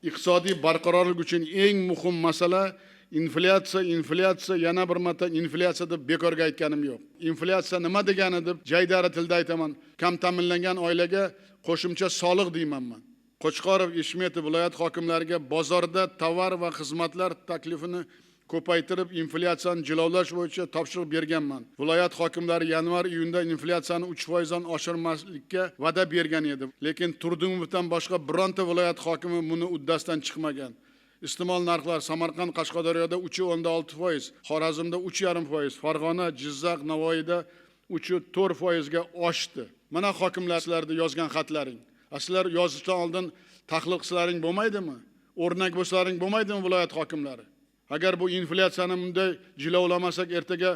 iqtisodiy barqarorlik uchun eng muhim masala inflyatsiya, yana bir marta inflyatsiya deb bekorga aytganim yo'q. Inflyatsiya nima degani deb jaydari tilda aytaman. Kam ta'minlangan oilaga qo'shimcha soliq deyman men. Qo'chqorov Eshmetov viloyat hokimlariga bozorda tovar va xizmatlar taklifini ko'paytirib, inflyatsiyani jilovlash bo'yicha topshiriq berganman. Viloyat hokimlari yanvar-iyunda inflyatsiyani 3% dan oshirmaslikka va'da bergan edi. Lekin Turdimovdan boshqa bironta viloyat hokimi buni uddasidan chiqmagan. İste'mol narxlar Samarqand, Qashqadaryoda 3.6%, Xorazmda 3.5%, Farg'ona, Jizzax, Navoiyda 3.4% ga oshdi. Mana hokimlar sizlarda yozgan xatlaring. Sizlar yozishdan oldin tahlil qilsalaring bo'lmaydimi? O'rnak bo'lsalaring bo'lmaydimi viloyat hokimlari? Agar bu inflyatsiyani bunday jilovlamasak ertaga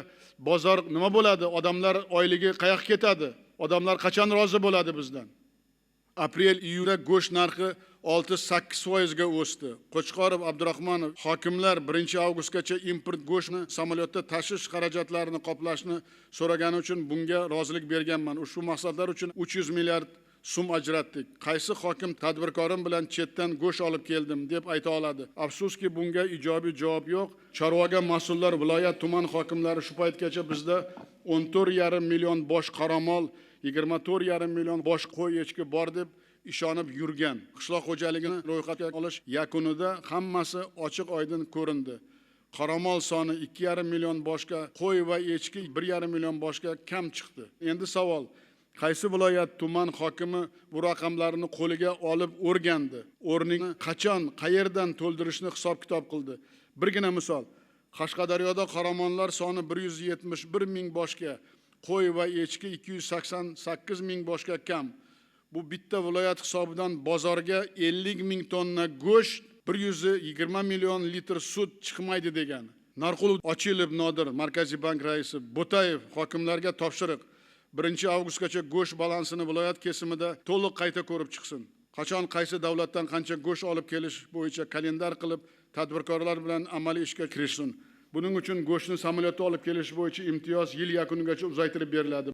bozor nima bo'ladi? Odamlar oyligi qayoqqa ketadi? Odamlar qachon rozi bo'ladi bizdan? Aprel-iyulda go'sht narxi 6-8% ga o'sdi. Qo'chqorov Abdurahmonov hokimlar 1-avgustgacha import go'shtni samolyotda tashish xarajatlarini qoplashni so'ragani uchun bunga rozilik berganman. Ushbu maqsadlar uchun 300 milliard so'm ajratdik. Qaysi hokim tadbirkorim bilan chetdan go'sht olib keldim deb ayta oladi? Afsuski bunga ijobiy javob yo'q. Chorvaga mas'ullar, viloyat, tuman hokimlari shu paytgacha bizda 14,5 million bosh qoramol, 24,5 million bosh qo'y echki bor deb ishonib yurgan. Qishloq xo'jaligini ro'yxatga olish yakunida hammasi ochiq oydin ko'rindi. Qoramol soni 2,5 million boshga, qo'y va echki 1,5 million boshga kam chiqdi. Endi savol: qaysi viloyat tuman hokimi bu raqamlarni qo'liga olib o'rgandi? O'rnini qachon, qayerdan to'ldirishni hisob-kitob qildi? Birgina misol: Qashqadaryoda qoramollar soni 171 ming boshga, qo'y va echki 288 ming boshga kam. Bu bitta viloyat hisobidan bozorga 50 ming tonna go'sht, 120 million litr sut chiqmaydi degani. Narqul Ochilov Nodir, Markaziy bank raisi, Bo'tayev hokimlarga topshiriq. 1-avgustgacha go'sht balansini viloyat kesimida to'liq qayta ko'rib chiqsin. Qachon qaysi davlatdan qancha go'sht olib kelish bo'yicha kalendar qilib, tadbirkorlar bilan amaliy ishga kirishsin. Buning uchun go'shtni samolyotda olib kelish bo'yicha imtiyoz yil yakunigacha uzaytirib beriladi.